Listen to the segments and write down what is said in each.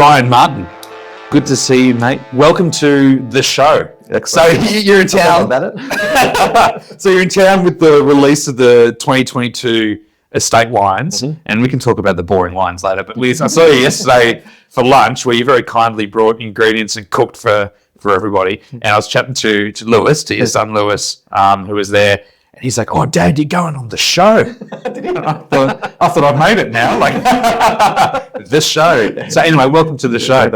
Bryan Martin, good to see you, mate. Welcome to the show. So you're in town. So you're in town with the release of the 2022 estate wines, and we can talk about the boring wines later. But I saw you yesterday for lunch, where you very kindly brought ingredients and cooked for everybody. And I was chatting to Lewis, to your son Lewis, who was there. And he's like, "Oh, Dad, you're going on the show." I thought I've made it now, like this show. So anyway, welcome to the show.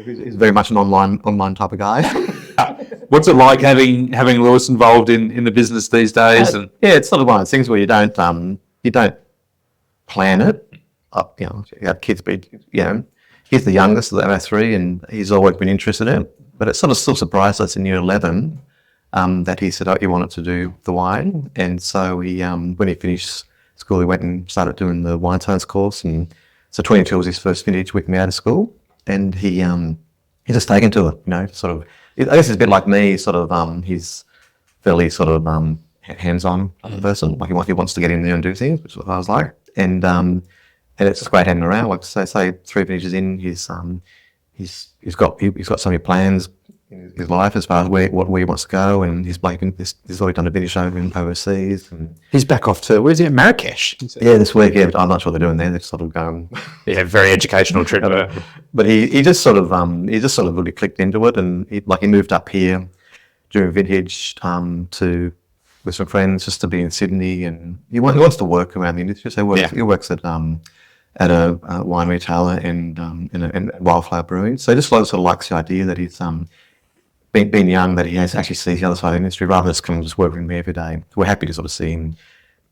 He's very much an online type of guy. What's it like having Lewis involved in the business these days? Yeah, it's sort of one of those things where you don't plan it. You have kids, but he's the youngest of the three, and he's always been interested in it. But it sort of still surprised us in year 11. That he said he wanted to do the wine, and so he when he finished school, he went and started doing the wine science course, and so 22 was his first vintage with me out of school, and he's just taken to it, sort of. I guess it's a bit like me, sort of. He's fairly sort of hands-on person, like he wants to get in there and do things, which is what I was like, and it's just great having him around. Like say 3 vintages in, he's got so many plans. His life as far as where he wants to go, and he's already done a vintage show overseas. And he's back off to, where's he, at Marrakesh? Yeah, this week. Yeah, but I'm not sure what they're doing there. They're sort of going. Yeah, very educational trip. But he just sort of really clicked into it, and he moved up here during vintage with some friends just to be in Sydney, and he wants to work around the industry. So he works at a wine retailer and Wildflower Brewing. So he just sort of likes the idea that he's being young, that he has actually sees the other side of the industry rather than just working with me every day. We're happy to sort of see him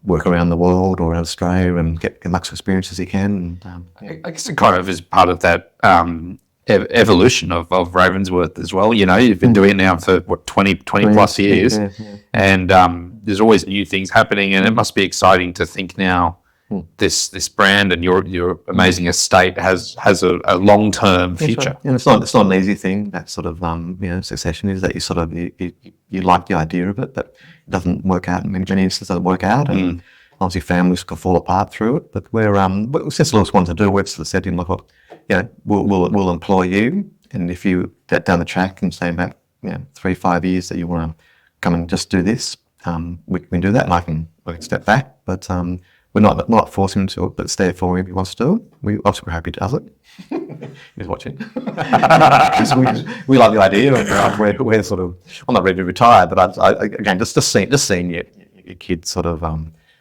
work around the world or around Australia and get as much experience as he can. And, I guess it kind of is part of that evolution of Ravensworth as well. You've been doing it now for 20 plus years, and there's always new things happening, and it must be exciting to think now this brand and your amazing estate has a long-term future. Right. And it's not an easy thing, that sort of succession, is that you sort of you like the idea of it, but it doesn't work out. In many instances, it doesn't work out, and obviously families can fall apart through it. But since Lewis wanted to do, we've sort of said to him, look, we'll employ you, and if you get down the track and say about 3-5 years that you want to come and just do this, we can do that, and I can step back, but. We're not forcing him to, but it's there for him if he wants to do it. We're happy he does it. He's watching. we like the idea. We're sort of, I'm not ready to retire, but again, just seeing your kids sort of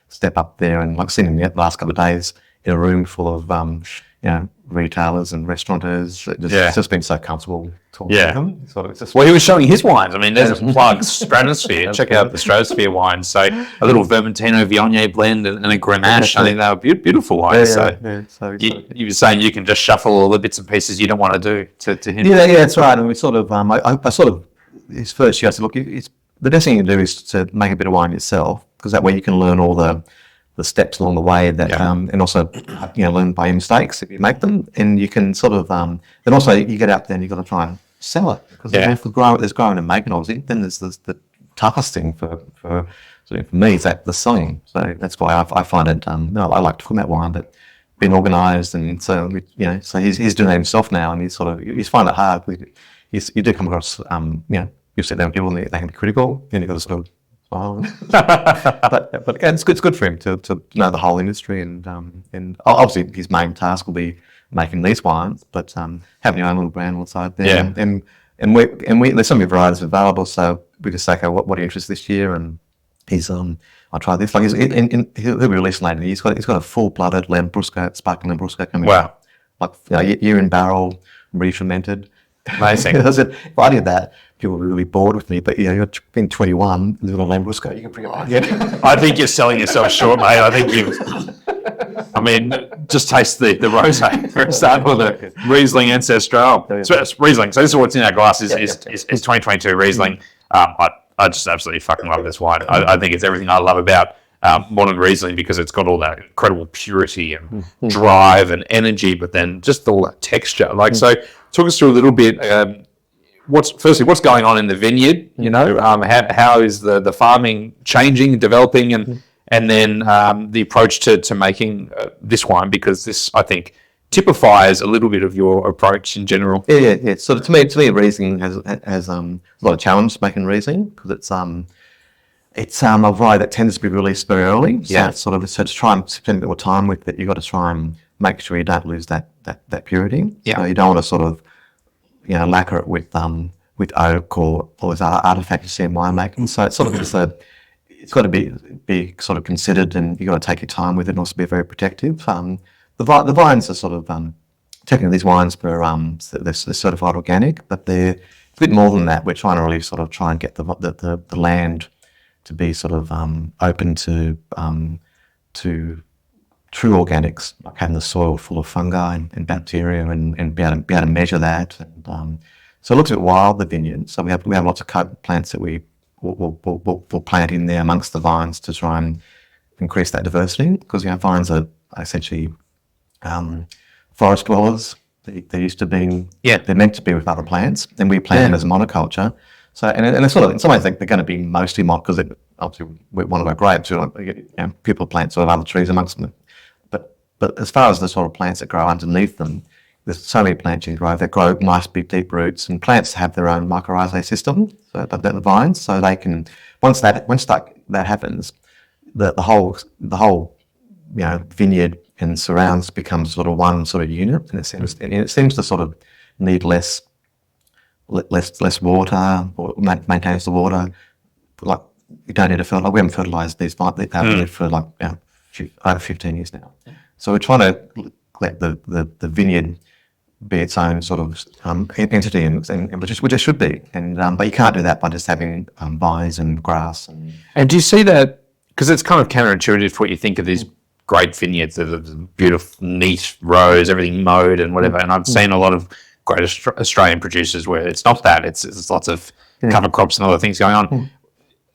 step up there, and like seeing him the last couple of days in a room full of retailers and restaurateurs. It's just been so comfortable talking to him. Well, he was showing his wines. I mean, there's a plug, Stratosphere. Check out the Stratosphere wines. So a little Vermentino Viognier blend and a Grenache. I think they were beautiful wines. So you were saying you can just shuffle all the bits and pieces you don't want to do to him. Yeah, that's right. And we sort of, his first year, I said, look, the best thing you can do is to make a bit of wine yourself, because that way you can learn all the steps along the way that, and also, learn by your mistakes if you make them, and you can sort of, then also you get out there and you've got to try and sell it, because there's growing and making, obviously. Then there's the toughest thing for me is that the selling. So that's why I find it, I like talking about wine, but being organised, and so so he's doing that himself now, and he's finding it hard. You do come across, you sit down with people and they can be critical, and you've got to sort of. But again, it's good for him to know the whole industry, and obviously his main task will be making these wines, but having your own little brand on the side there, and there's so many varieties available, so we just say, okay, what are you interested this year? And he's I tried this, like he'll be releasing later. He's got a full-blooded Lambrusco, sparkling Lambrusco coming out, like year in barrel, re-fermented. Amazing. I said, if I did that, people would be really bored with me. But you're being 21, little Lambrusco, you can bring it on. Yeah. I think you're selling yourself short, mate. I think just taste the rosé for a start, or the Riesling Ancestral. Riesling. So this is what's in our glass. Is 2022 Riesling. I just absolutely fucking love this wine. I think it's everything I love about modern Riesling, because it's got all that incredible purity and drive and energy, but then just all that texture. So talk us through a little bit. What's going on in the vineyard? How is the farming changing, developing, and then the approach to making this wine, because this, I think, typifies a little bit of your approach in general. Yeah. So to me, Riesling has a lot of challenge making Riesling because it's a variety that tends to be released very early. So so to try and spend a bit more time with it, you've got to try and make sure you don't lose that purity. Yeah. So you don't want to sort of, lacquer it with oak or as artifacts you see in winemaking. So it's sort of it's got to be sort of considered, and you've got to take your time with it and also be very protective. The vines are sort of technically these wines they're certified organic, but they're a bit more than that. We're trying to really sort of try and get the land to be sort of open to true organics, like having the soil full of fungi and bacteria, and be able to measure that. And so it looks a bit wild, the vineyard. So we have lots of cope plants that we'll plant in there amongst the vines to try and increase that diversity, because vines are essentially forest dwellers. They used to be, they're meant to be with other plants, and we plant them as a monoculture. So, and it's sort of, in some ways, they're going to be mostly because obviously one of our grapes, people plant sort of other trees amongst them. But as far as the sort of plants that grow underneath them, there's so many plants you can grow that grow nice big deep roots, and plants have their own mycorrhizae system, so the vines, so they can, once that happens, the whole vineyard and surrounds becomes sort of one sort of unit, and it seems to sort of need less water, or maintains the water. Like, you don't need to fertilize. We haven't fertilized these vineyards for over 15 years now. So we're trying to let the vineyard be its own sort of entity, and which it should be. And but you can't do that by just having vines and grass. And do you see that, because it's kind of counterintuitive to what you think of these great vineyards, the beautiful, neat rows, everything mowed and whatever. And I've seen a lot of great Australian producers where it's not that. It's lots of cover crops and other things going on.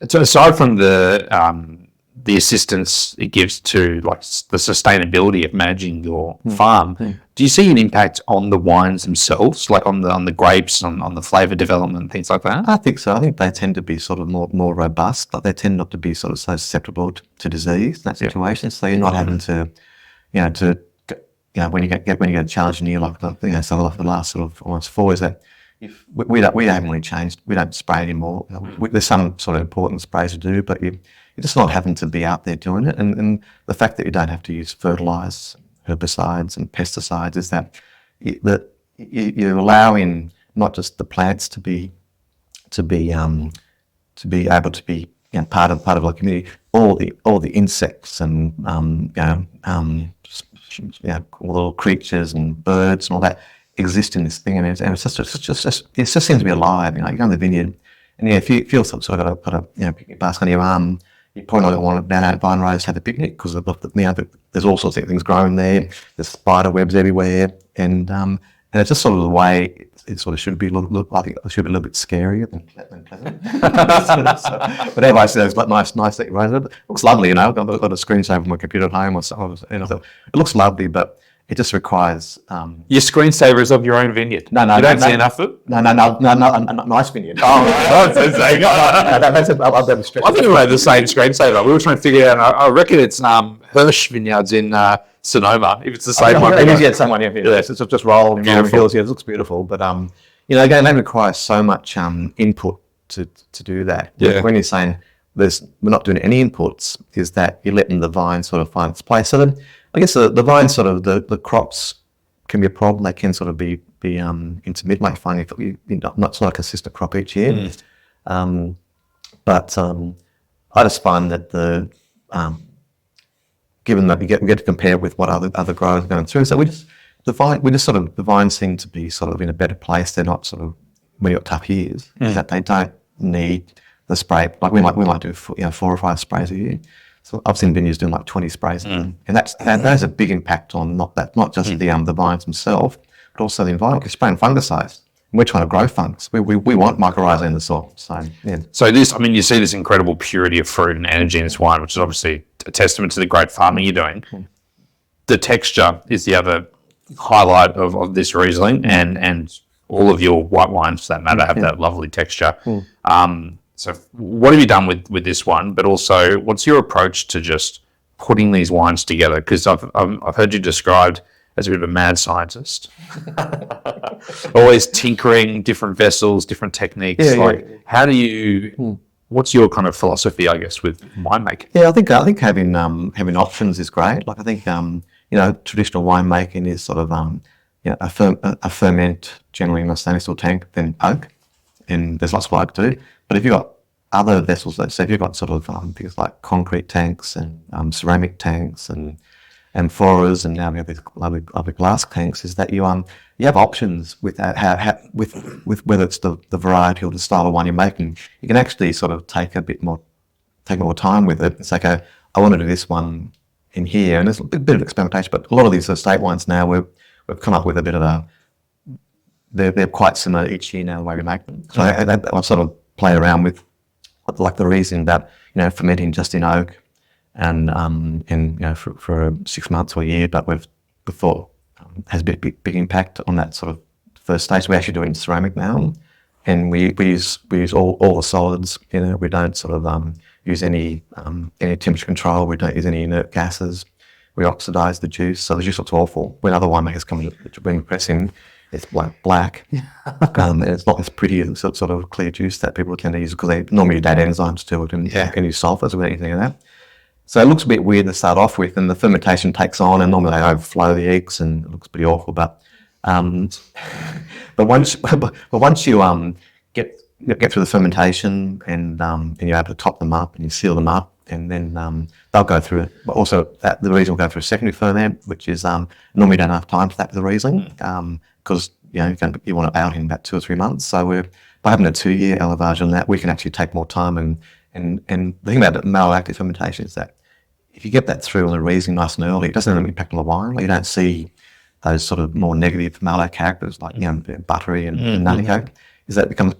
So aside from the assistance it gives to like the sustainability of managing your farm, do you see an impact on the wines themselves, like on the grapes, on the flavour development and things like that? I think so. I think they tend to be sort of more robust, but they tend not to be sort of so susceptible to disease in that situation. So you're not having to, when you get a challenge in you like some of the last sort of almost 4 years, that we haven't really changed. We don't spray anymore. There's some sort of important sprays to do, but you're just not having to be out there doing it. And the fact that you don't have to use fertilise, herbicides and pesticides is that you're allowing not just the plants to be able to be part of the community, all the insects and all little creatures and birds and all that exist in this thing, and it just seems to be alive. You go in the vineyard, and if you feel sort of got a picnic basket on your arm, you probably don't want to down out vine rows to have a picnic, because there's all sorts of things growing there. There's spider webs everywhere, and it's just sort of the way it sort of should be. I think it should be a little bit scarier than pleasant. But everybody says it's nice that you raise it. It looks lovely, I've got a screensaver on my computer at home, so it looks lovely, but it just requires your screensaver is of your own vineyard. No, you don't see enough of it. No, a nice vineyard. I think we had the same screensaver. We were trying to figure out. I reckon it's Hirsch Vineyards in Sonoma. If it's the same one, it is. Yeah, same one. Yeah, it's just rolling hills. Yeah, it looks beautiful, but again, that requires so much input to do that. Yeah. When you're saying we're not doing any inputs, is that you're letting the vine sort of find its place. So then, I guess the vine sort of the crops can be a problem. They can sort of be intermittent, like finding not like a consistent crop each year. But I just find that given that we get to compare it with what other growers are going through, so the vines seem to be sort of in a better place. They're not sort of, when you've got tough years, that they don't need the spray. Like we might do 4 or 5 sprays a year. So I've seen vineyards doing like 20 sprays, and that has a big impact on not just the vines themselves, but also the environment. You're spraying fungicides. We're trying to grow fungus. We want mycorrhizae in the soil. So you see this incredible purity of fruit and energy in this wine, which is obviously a testament to the great farming you're doing. The texture is the other highlight of this Riesling, and all of your white wines, for that matter, have that lovely texture. So what have you done with this one? But also, what's your approach to just putting these wines together? Because I've heard you described as a bit of a mad scientist. Always tinkering, different vessels, different techniques. How do you? What's your kind of philosophy, I guess, with winemaking? Yeah, I think having options is great. Like I think traditional winemaking is sort of a ferment generally in a stainless steel tank, then oak, and there's lots of oak too. But if you've got other vessels, let's say if you've got sort of things like concrete tanks and ceramic tanks and amphores, and now we have these lovely glass tanks, is that you have options with with whether it's the variety or the style of wine you're making. You can actually sort of take more time with it. It's like I want to do this one in here, and there's a bit of experimentation. But a lot of these estate wines now we've come up with a bit of they're quite similar each year now the way we make them. So I sort of play around with like the reason that fermenting just in oak and for 6 months or a year, but we've thought has a big impact on that sort of first stage. We actually do it in ceramic now, and we use all the solids. We don't sort of use any temperature control. We don't use any inert gases. We oxidize the juice, so the juice looks awful. When other winemakers come when pressing, it's black, and it's not as pretty as sort of clear juice that people tend to use because they normally add enzymes to it and use sulfurs or anything like that. So it looks a bit weird to start off with, and the fermentation takes on, and normally they overflow the eggs, and it looks pretty awful. But once you get through the fermentation, and you're able to top them up and you seal them up, and then they'll go through it. But also the Riesling will go through a secondary ferment, which is normally you don't have time for that with the Riesling because you want it out in about 2 or 3 months. So by having a 2-year elevage on that, we can actually take more time. And the thing about malolactic fermentation is that if you get that through on the Riesling nice and early, it doesn't have an impact on the wine. Like you don't see those sort of more negative malolactic characters like buttery and nutty oak. Is that it becomes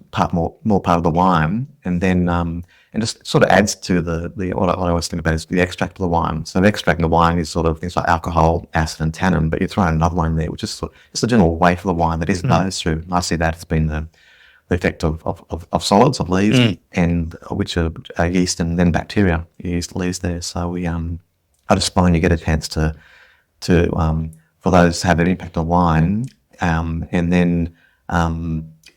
more part of the wine, and then and just sort of adds to the what I always think about is the extract of the wine. So the extract in the wine is sort of things like alcohol, acid, and tannin, but you throw in another one there, which is just the general weight of the wine that isn't goes through. And I see that has been the effect of solids, of leaves, and which are yeast and then bacteria. Yeast leaves there. So I just find you get a chance to for those to have an impact on wine, and then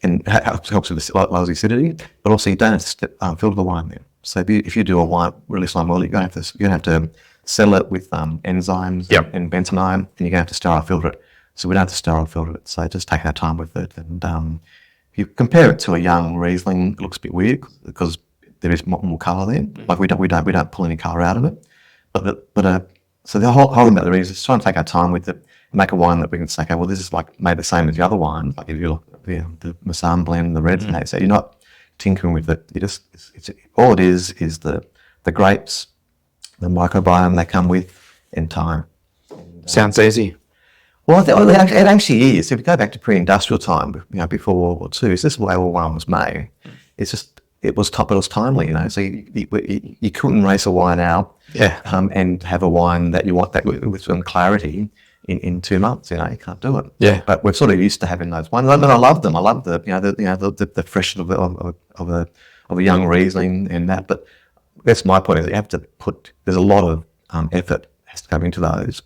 and helps with the lowers acidity, but also you don't have to filter the wine there. So if you do a wine really slow boil, you're going to have to settle it with enzymes and bentonite, and you're going to have to sterile filter it. So we don't have to sterile filter it. So just take our time with it. And if you compare it to a young Riesling, it looks a bit weird because there is more colour there. Like we don't pull any colour out of it. So the whole thing about the Riesling is trying to take our time with it, make a wine that we can say, okay, well, this is like made the same as the other wine. Like if you look at the Massan blend, the reds, and that, so you're not tinkering with it. You just all it is the grapes, the microbiome they come with, and time. Sounds easy. Well, it actually is. If you go back to pre-industrial time, before World War II, this is the way all wine was made. It's just it was timely, So you couldn't race a wine out, and have a wine that you want that with some clarity in 2 months. You can't do it. Yeah. But we're sort of used to having those wines, and I love them. I love the freshness of a young Riesling and that. But that's my point. Is you have to there's a lot of effort has to go into those,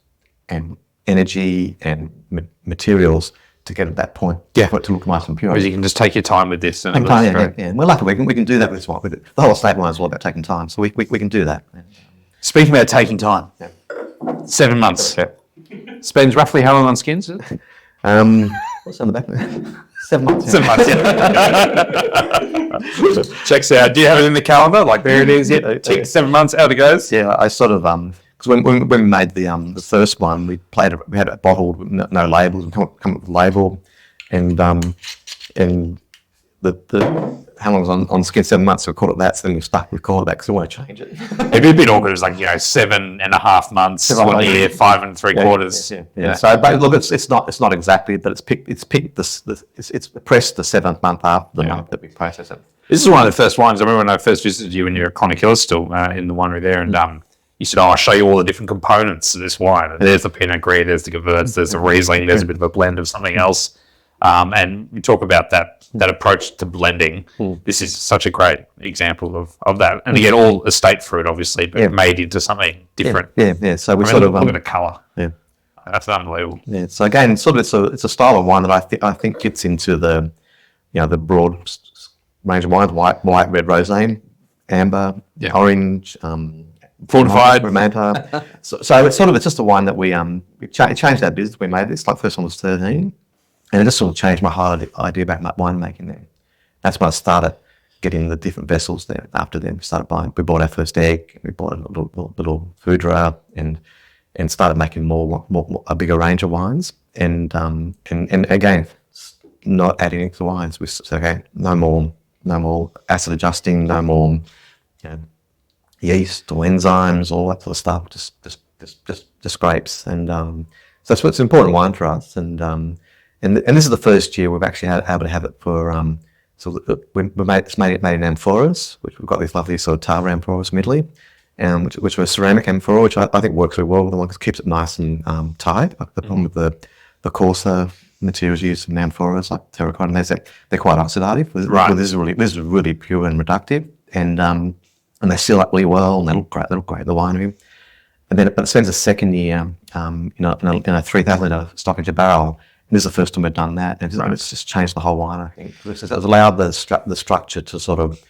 and energy and materials to get at that point. Yeah. For it to look nice and pure. Whereas you can just take your time with this. And We're lucky we can do that with this one. The whole estate wine is all about taking time, so we can do that. Speaking about taking time, 7 months. Yeah. Spends roughly how long on skins? What's on the back there? 7 months. 7 months, Checks out. Do you have it in the calendar? Like there it is. Yeah, 7 months, out it goes. Yeah, I sort of because when we made the first one, we had it bottled with no labels. We come up with a label, and the how long was on skin? 7 months. So we called it that. So then we stuck with call it that because we want to change it. It'd be a bit awkward. It was like 7.5 months, 1 year, 5 3/4. Yeah. So, but look, it's not exactly, but it's pressed the 7th month after the month that we process it. This is one of the first wines. I remember when I first visited you when you were at Clonakillas still in the winery there, and you said, I'll show you all the different components of this wine. And there's the Pinot Gris, there's the Gewurz, there's the Riesling, there's a bit of a blend of something else. And you talk about that approach to blending. This is such a great example of that. And again, all estate fruit, obviously, but made into something different. Yeah. So we look at the colour. Yeah. That's unbelievable. Yeah. So again, sort of it's a style of wine that I think gets into the the broad range of wines: white, red, rosé, amber, orange, Fortified. Romanta. So it's just a wine that we changed our business. We made this. Like first one was 13, and it just sort of changed my whole idea about winemaking there. That's when I started getting the different vessels there. After then, we bought our first egg, we bought a little foudre, and started making a bigger range of wines. And again, not adding extra wines. We said, okay, no more acid adjusting, no more yeast or enzymes, all that sort of stuff. Just grapes. And so it's an important wine for us. And this is the first year we've actually able to have it for. So we made it in amphoras, which we've got these lovely sort of Tava amphoras from Italy, which were ceramic amphora, which I think works really well with the one because it keeps it nice and tight. The problem with the coarser materials used in amphoras like terracotta, they're quite oxidative. Right. Well, this is really pure and reductive, and they seal up really well, and they look great. They look great at the winery. And then it spends the second year in a 3,000 litre stockage barrel. This is the first time we've done that, and it's just changed the whole wine. I think it's allowed the structure to sort of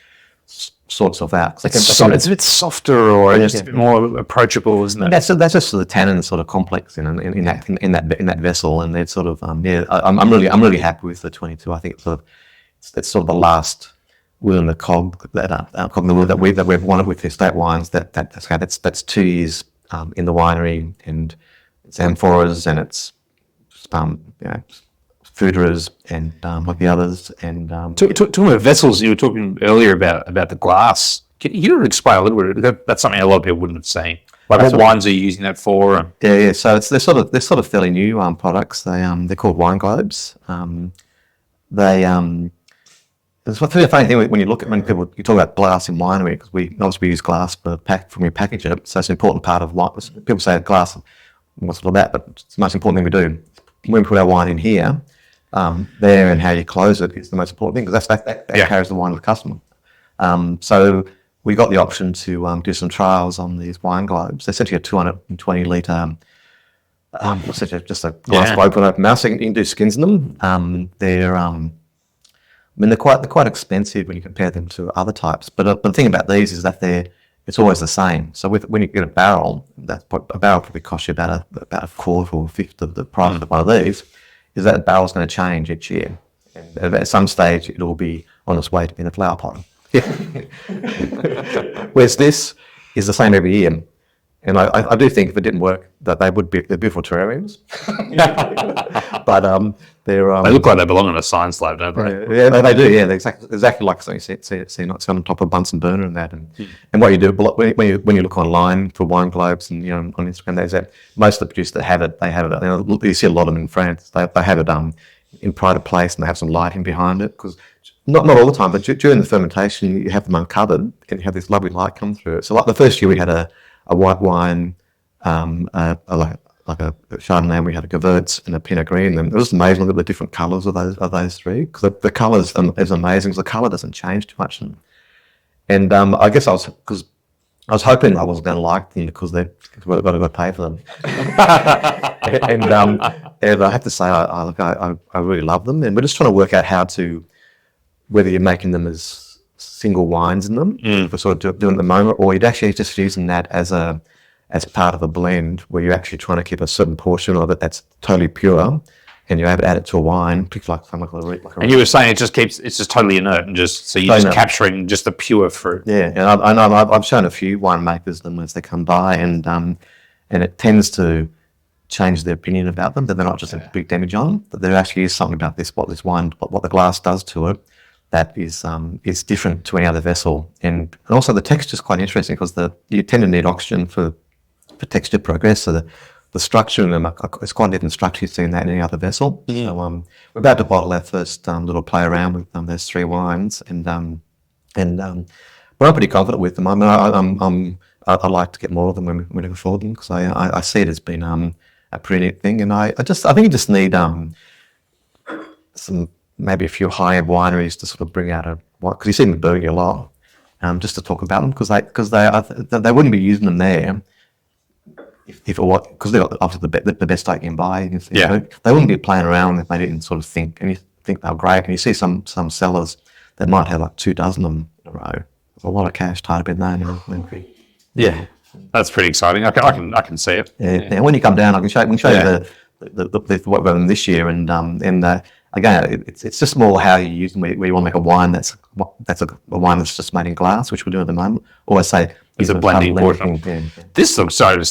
sort itself out. It's a bit softer, or just a bit more approachable, isn't it? That's just the tannin sort of complex in that vessel, and they're sort of I'm really happy with the 22. I think it's sort of the last wheel in the cog that we've wanted with the estate wines. That's 2 years in the winery, and it's amphoras, and it's foudres and like the others. And talking about vessels, you were talking earlier about the glass. Can you explain a little bit? That's something a lot of people wouldn't have seen. Like what wines are you using that for? Yeah. So they're sort of fairly new products. They're called wine globes. It's a funny thing when you talk about glass in winery, because we use glass when we package it. So it's an important part of wine. People say glass, what's it all about? But it's the most important thing we do. When we put our wine in here, there and how you close it is the most important thing, because that carries the wine to the customer. So we got the option to do some trials on these wine globes. They're essentially a 220 litre, just a glass globe with an open mouth, so you can do skins in them. They're quite expensive when you compare them to other types. But the thing about these is that it's always the same. So when you get a barrel, a barrel probably costs you about a quarter or a fifth of the price of one of these. Is that the barrel's going to change each year? And at some stage, it will be on its way to being a flower pot. Whereas this is the same every year. And I do think if it didn't work, that they're beautiful terrariums. But they look like they belong on a science lab, don't they? Yeah, they do. Yeah, they're exactly like something you see on top of Bunsen burner and that. And what you do when you look online for wine globes and on Instagram, there's that most of the producers that have it, they have it. You see a lot of them in France. They have it in pride of place, and they have some lighting behind it, because not all the time, but during the fermentation, you have them uncovered and you have this lovely light come through it. So like the first year we had a white wine, like a Chardonnay, and we had a Gewurz and a Pinot Gris, and it was amazing. Look at the different colours of those three, because the colours is amazing. Because the colour doesn't change too much, and I guess I was hoping I wasn't going to like them because we've got to pay for them, and I have to say I really love them, and we're just trying to work out whether you're making them as single wines in them for sort of doing at the moment, or you'd actually just using that as part of a blend where you're actually trying to keep a certain portion of it that's totally pure, and you're able to add it to a wine, particularly like something like a. And you were saying it's just totally inert, and so you're just capturing just the pure fruit. Yeah, and I've shown a few winemakers them as they come by, and it tends to change their opinion about them, that they're not just a big demijohn, that there actually is something about what the glass does to it that is different to any other vessel, and also the texture is quite interesting, because you tend to need oxygen for texture progress. So the structure in them it's quite a different structure you've seen that in any other vessel. Yeah. So we're about to bottle our first little play around with those three wines, and but I'm pretty confident with them. I'd like to get more of them when we can afford them, because I see it as being a pretty neat thing, and I think you just need maybe a few high-end wineries to sort of bring out because you see them in Burgundy a lot, just to talk about them, because they wouldn't be using them there if it was, because they're obviously the best they can buy. You see, Yeah. so they wouldn't be playing around if they didn't sort of think, and you think they're great. And you see some sellers that might have like 2 dozen of them in a row. There's a lot of cash tied up in there. Yeah, that's pretty exciting. I can see it. Yeah. When you come down, I can show you what we've done this year, and again, it's just more how you use them. Where you want to make a wine that's a wine that's just made in glass, which we're doing at the moment. Or I say There's a blending portion. Yeah. This looks so.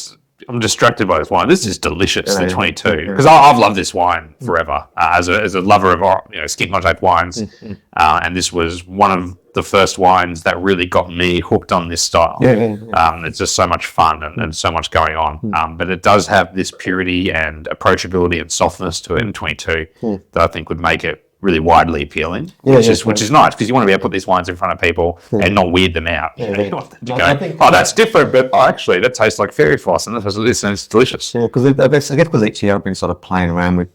I'm distracted by this wine. This is delicious. The 22, because I've loved this wine forever as a lover of skin contact wines, and this was one of the first wines that really got me hooked on this style. It's just so much fun and so much going on. But it does have this purity and approachability and softness to it in 22 that I think would make it really widely appealing, which is nice, because you want to be able to put these wines in front of people and not weird them out. You want them to go, that's different, but actually that tastes like fairy floss, and this and it's delicious. Yeah, because I guess because each year I've been sort of playing around with,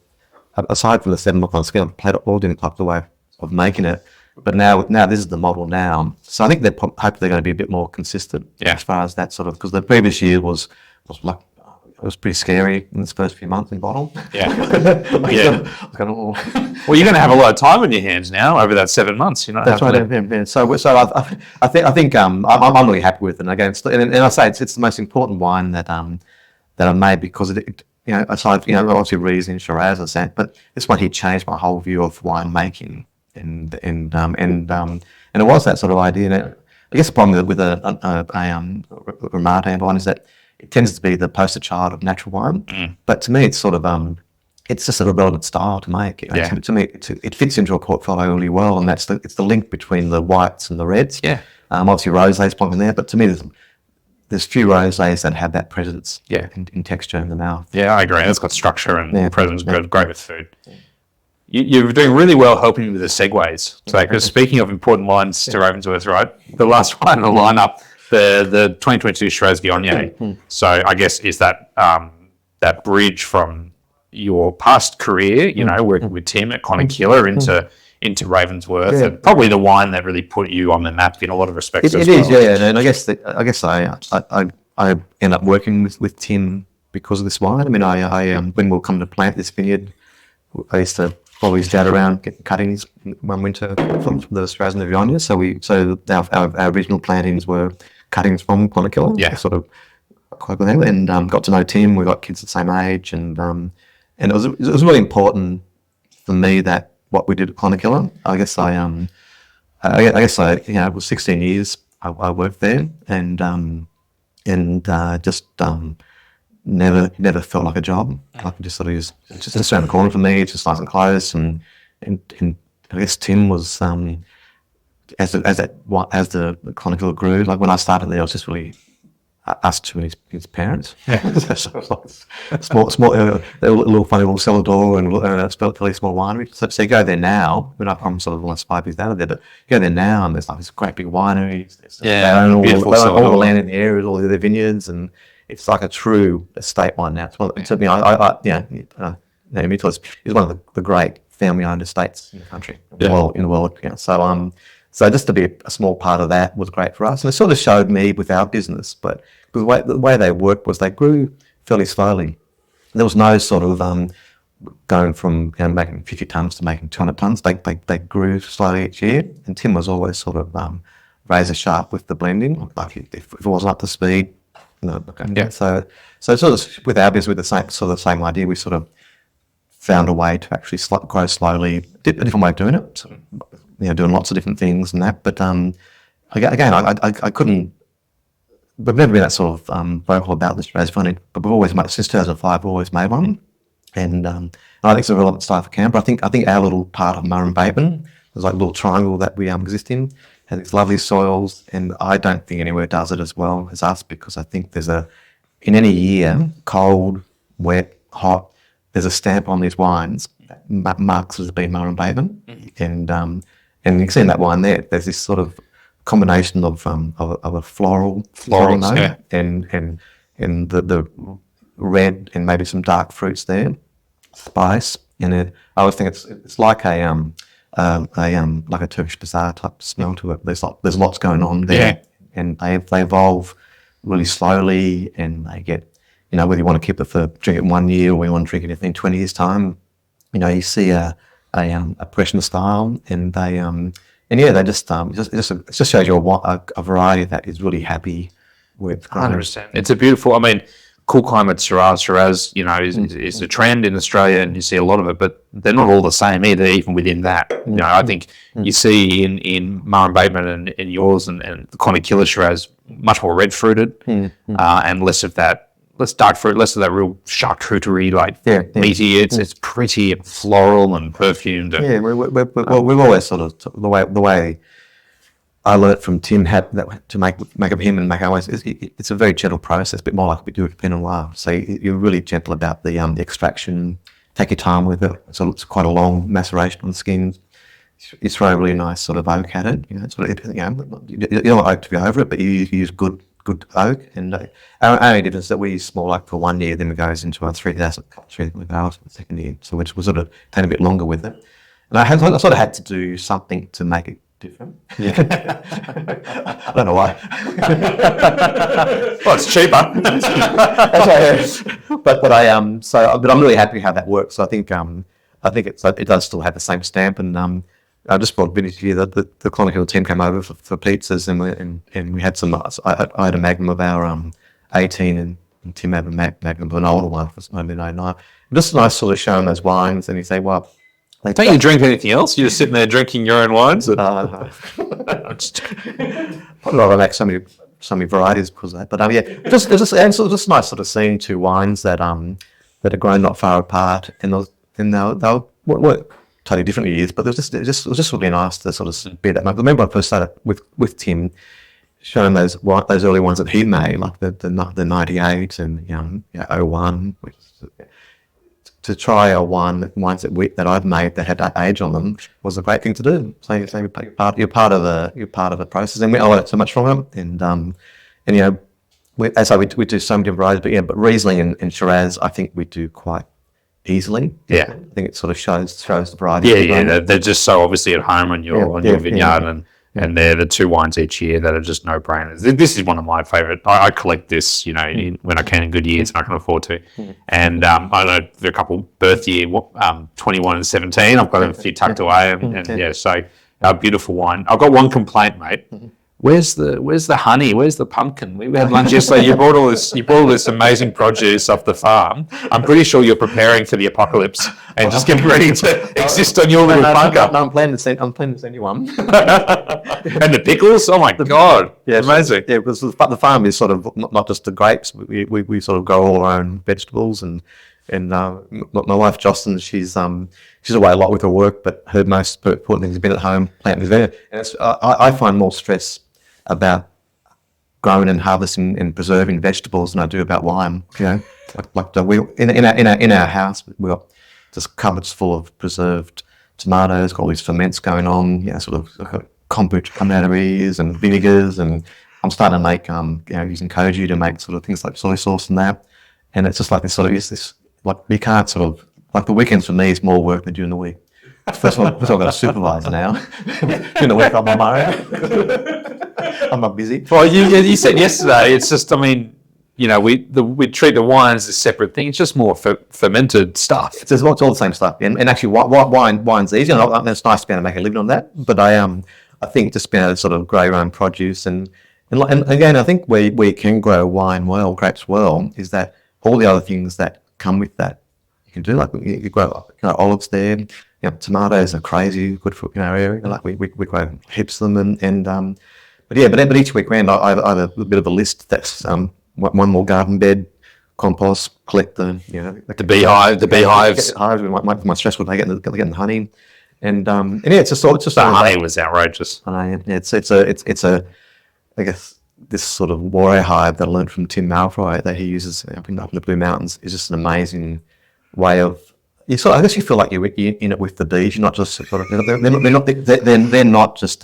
aside from the 7 look on scale, I've played all different types of way of making it. But now this is the model now, so I think hopefully they're going to be a bit more consistent as far as that sort of, because the previous year was like. It was pretty scary in this first few months in bottle. Yeah. Well, you're going to have a lot of time on your hands now over that 7 months. That's right. Yeah. So I think I'm really happy with it. And again, and I say it's the most important wine that I made, because it aside obviously Riesling, Shiraz, and that, but this one here changed my whole view of wine making, and it was that sort of idea. And I guess the problem with a Martin wine is that it tends to be the poster child of natural wine, but to me, it's sort of it's just a relevant style to make. To me, it fits into a portfolio really well, and it's the link between the whites and the reds. Obviously rosés point there, but to me, there's few rosés that have that presence. In texture in the mouth. Yeah, I agree. It's got structure and presence. Great with food. You're doing really well helping me with the segues today, because speaking of important wines to Ravensworth, right? The last wine in the lineup. The 2022 Shiraz Viognier. So I guess is that that bridge from your past career, working with Tim at Clonakilla into Ravensworth, and probably the wine that really put you on the map in a lot of respects. It is, and I guess I end up working with Tim because of this wine. I mean, I when we'll come to plant this vineyard, I used to follow his dad around getting cuttings one winter from the Shiraz and the Viognier. So our original plantings were cuttings from Clonakilla, sort of quite good, and got to know Tim. We got kids the same age, and it was really important for me that what we did at Clonakilla. I guess it was 16 years I worked there, and just never felt like a job. Like just sort of just around the corner for me. It's just nice and close, and I guess Tim was. As the Clonakilla grew, like when I started there, it was just really us two and his parents. So it was like small, a little funny little cellar door and a fairly small winery. So you go there now. I'm sort of almost 5 years out of there, but you go there now and there's like this great big winery. They own all the land in the area, all the vineyards, and it's like a true estate wine now. It's one. To me, meticulous is one of the great family-owned estates in the country, in the world. So just to be a small part of that was great for us. And it sort of showed me with our business, but the way they worked was they grew fairly slowly. There was no sort of going from making 50 tonnes to making 200 tonnes. They grew slowly each year. And Tim was always sort of razor sharp with the blending. Like if it wasn't up to speed, So sort of with our business, with the same idea, we sort of found a way to actually grow slowly, a different way of doing it. So, doing lots of different things and that. But again, I couldn't. We've never been that sort of vocal about this Shiraz vineyard, but we've always made, since 2005, we've always made one. And I think it's a relevant style for Canberra. I think our little part of Murray Bateman, there's like a little triangle that we exist in, has these lovely soils, and I don't think anywhere does it as well as us, because I think in any year, cold, wet, hot, there's a stamp on these wines that marks as being Murray Bateman, and you can see in that wine there's this sort of combination of a floral note, and the red and maybe some dark fruits there, spice, and I always think it's like like a Turkish bazaar type smell to it. There's lots going on there, and they evolve really slowly, and they get whether you want to keep it for drink it 1 year or you want to drink it in 20 years time, you see a Prussian style, and they they it just shows you a variety that is really happy with. 100%. It's a beautiful. I mean, cool climate Shiraz, is a trend in Australia, and you see a lot of it, but they're not all the same either. Even within that, I think you see in Murray Bateman and yours and the Clonicular Shiraz much more red fruited, and less of that. Less dark fruit, less of that real charcuterie meaty. It's pretty floral and perfumed. And we've always sort of the way I learnt from Tim had that to make up him and make ours. It's a very gentle process, a bit more like we do with Pinot Noir. So you're really gentle about the extraction. Take your time with it. So it's quite a long maceration on the skin. You throw a really nice sort of oak at it. You don't want oak to be over it, but you use good oak, and our only difference is that we use small oak for 1 year, then it goes into our 3,000 barrels for the second year. So we sort of take a bit longer with it. And I sort of had to do something to make it different. Yeah. I don't know why. Well, it's cheaper. But I'm really happy how that works. So I think it does still have the same stamp, and I just brought vintage here. The Clonicular team came over for pizzas, and we had some. I had a Magnum of our 18, and Tim had a Magnum of an older one for 1999. Just nice sort of showing those wines, and you say, well, don't you drink anything else? You're just sitting there drinking your own wines. No. I make so many varieties because of that. But just nice sort of seeing two wines that are grown not far apart, and they'll work totally different years, but it was just really nice to sort of be that. I remember I first started with Tim, showing those early ones that he made, like the 98 and 01. To try wines that I've made that had that age on them was a great thing to do. So you're part of the process, and I learned so much from it. And we do so many different varieties, but Riesling and Shiraz, I think we do quite easily. Yeah, I think it sort of shows the variety. Yeah. They're just so obviously at home on your vineyard, and they're the two wines each year that are just no brainers. This is one of my favorite. I collect this, when I can in good years and I can afford to. And I know there are a couple birth year, 21 and 17. I've got a few tucked away, and so a beautiful wine. I've got one complaint, mate. Where's the honey? Where's the pumpkin? We had lunch yesterday. You brought all this amazing produce off the farm. I'm pretty sure you're preparing for the apocalypse and just getting ready to exist on your little bunker. No, I'm planning to send you one. And the pickles? Oh my God! Yeah, amazing. Yeah, because the farm is sort of not just the grapes. We sort of grow all our own vegetables, and my wife Jocelyn, she's away a lot with her work, but her most important thing has been at home planting with vineyard. And I find more stress about growing and harvesting and preserving vegetables than I do about wine. In our house we've got just cupboards full of preserved tomatoes, got all these ferments going on, sort of kombucha coming out of ears and vinegars, and I'm starting to make using koji to make sort of things like soy sauce and that. And it's just like this like you can't sort of, like the weekends for me is more work than during the week. First of all, I've got a supervisor now. During the week I'm on my own. I'm not busy. Well, you said yesterday, it's just, we treat the wine as a separate thing. It's just more fermented stuff. It's all the same stuff. And actually, wine's easy. And it's nice to be able to make a living on that. But I think just being able to sort of grow your own produce. And again, I think where you can grow wine well, grapes well, is that all the other things that come with that you can do. Like you grow olives there. Tomatoes are crazy good for our area. Like we grow heaps of them. But each weekend I have a bit of a list that's one more garden bed, compost, collect the beehives. My stress would getting the honey, and it's just the honey was outrageous. It's I guess this sort of warrior hive that I learned from Tim Malfoy that he uses up in the Blue Mountains is just an amazing way of. I guess you feel like you're in it with the bees. You're not just sort of they're not just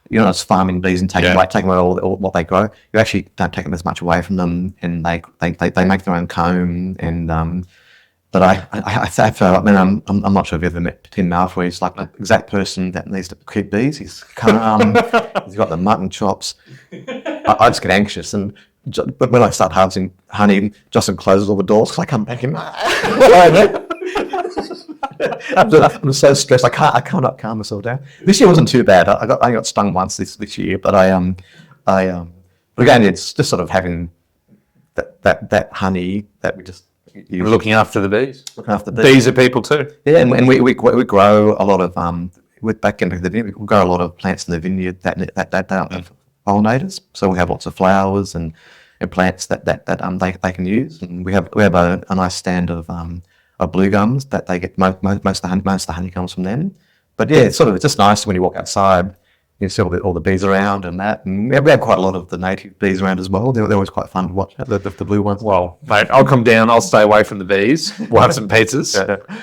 you're not just farming bees and taking away all what they grow. You actually don't take them as much away from them, and they make their own comb. And but I'm not sure if you've ever met Tim Malfoy. He's like the exact person that needs to keep bees. He's calm. He's got the mutton chops. I just get anxious, and but when I start harvesting honey, Justin closes all the doors because I come back in. I'm so stressed. I cannot calm myself down. This year wasn't too bad. I got stung once this year, but but again, it's just sort of having that honey that we just use. Looking after the bees. Looking after the Bees are people too. Yeah, and we grow a lot of back into the vineyard. We grow a lot of plants in the vineyard that are pollinators. So we have lots of flowers and plants that they can use. And we have a nice stand of blue gums that they get most of the honey comes from them. But yeah, it's just nice when you walk outside. You see all the bees around and that. And we have quite a lot of the native bees around as well. They're always quite fun to watch, the blue ones. Well, mate, I'll come down. I'll stay away from the bees. We'll have some pizzas.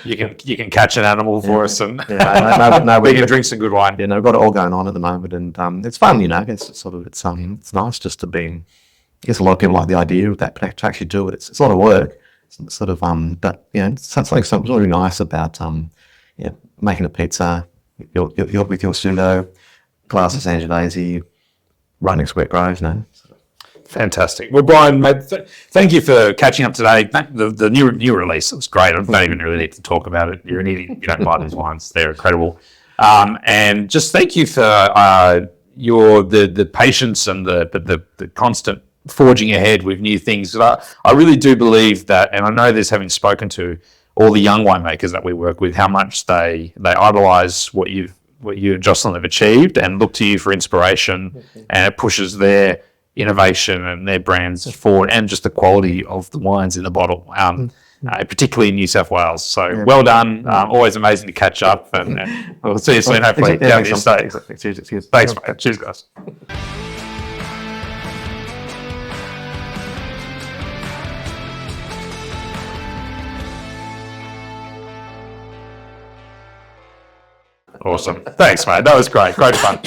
You can catch an animal for us, and we can drink some good wine. Yeah, we've got it all going on at the moment, and it's fun. It's nice just to be. I guess a lot of people like the idea of that, but to actually do it, it's a lot of work. It's but it's something really nice about making a pizza with your pseudo. Glass of Sangiovese, right next to where it grows, Fantastic. Well, Bryan, mate, thank you for catching up today. The new release, it was great. I don't even really need to talk about it. You're an idiot if you don't buy these wines. They're incredible. And just thank you for the patience and the constant forging ahead with new things. I really do believe that, and I know this having spoken to all the young winemakers that we work with, how much they idolise what you and Jocelyn have achieved and look to you for inspiration, and it pushes their innovation and their brands forward, and just the quality of the wines in the bottle, particularly in New South Wales. So well done. Always amazing to catch up, and we'll see you soon, hopefully. Thanks, mate. Cheers, guys. Awesome. Thanks, mate. That was great. Great fun.